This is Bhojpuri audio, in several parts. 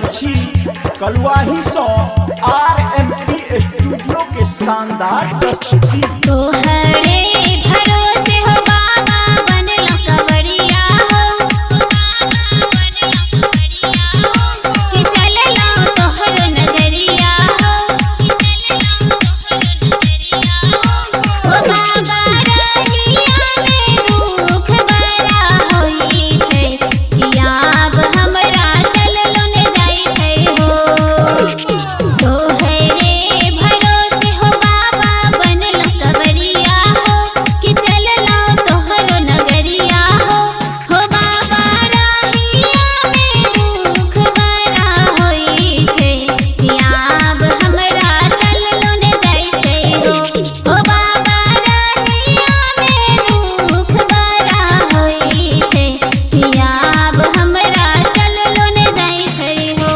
छी कलुआही सो RMP स्टूडियो के शानदार प्रस्तुति। तोहरे भरोसे हो बाबा बनलो कवरिया हो, कि चललो तोहरो नगरिया हो, ओ बाबा रहिया में दुख बड़ा होई छै, याब हमरा चललो ने जाई छै हो। तोहरे भरोसे हो बाबा बनलो कवरिया हो, कि चललो तोहरो नगरिया हो, बाबा रहिया में दुख बड़ा होई छै, याब हमरा चललो ने जाई छै हो। बाबा रहिया में दुख बड़ा होई छै, याब हमरा चललो ने जाई छै हो।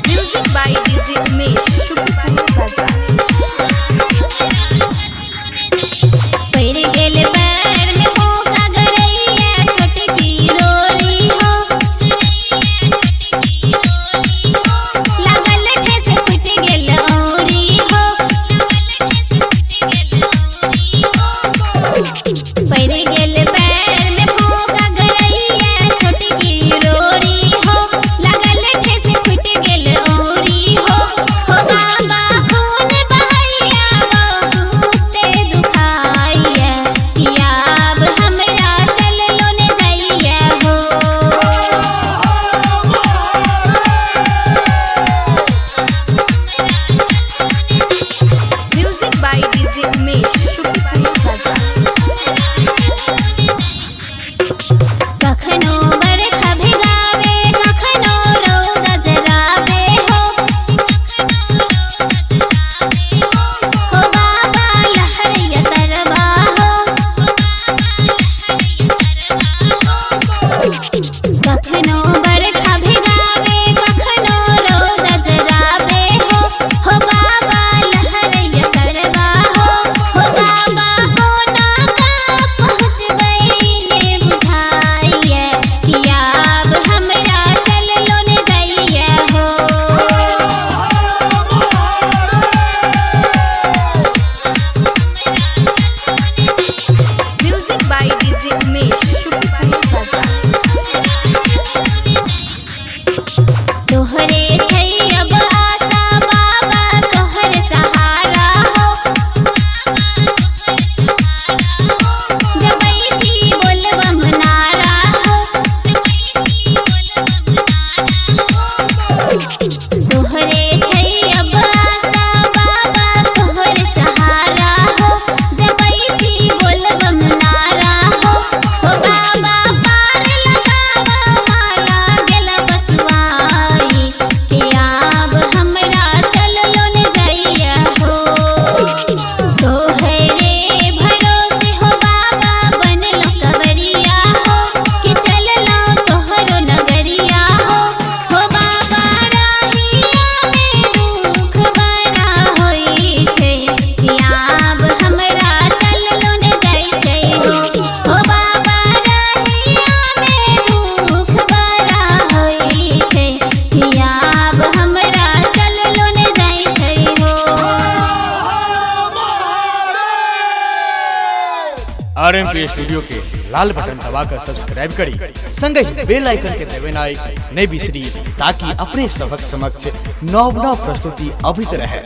Music by DJ Umesh, Shukipur Bazaar। पैर गेल पैर में होगा गरैया छोटकी रोरी हो, लागल ठेस फुट गेल औरी हो, पैर गेल पैर में होगा गरैया छोटकी रोरी हो, लागल ठेस फुट गेल औरी हो, बाबा खून बहैया बहुते दुखाइया, याब हमरा चललो ने जाइया हो। Music by DJ Umesh, Shukipur Bazaar। कखनो बरखा भिगावे कखनो रौद जरावे हो, बाबा लहरिया तरबा हो, कखनो बरखा भिगावे कखनो रौद जरावे हो, बाबा लहरिया तरबा हो, बाबा कोना का पहुँचबै ने बुझाइए, याब हमरा चललो ने जाइए हो। Music by DJ Umesh, Shukipur Bazaar। तोहरे छै अब आशा बाबा तोहर सहारा हो, जबै छी बोलबम नारा हो, तोहरे छै अब आशा बाबा तोहर सहारा हो, जबै छी बोलबम नारा हो, बाबा पार लगावा माला गेल बचवाई, के याब हमरा चललो ने जाइया हो। तोहरे भरोसे हो बाबा बनलो कवरिया हो, कि चललो तोहरो नगरिया हो, बाबा रहिया में दुख बड़ा होई छै, याब हमरा चललो ने जाई छै हो। बाबा रहिया में दुख बड़ा होई छै, याब हमरा चललो ने जाई छै हो। RMP स्टूडियो के लाल बटन दबाकर सब्सक्राइब करी, संग ही बेल आइकन के दबानाई नहीं बिसरी, ताकि अपने सबक समक्ष नव प्रस्तुति अभित रहे।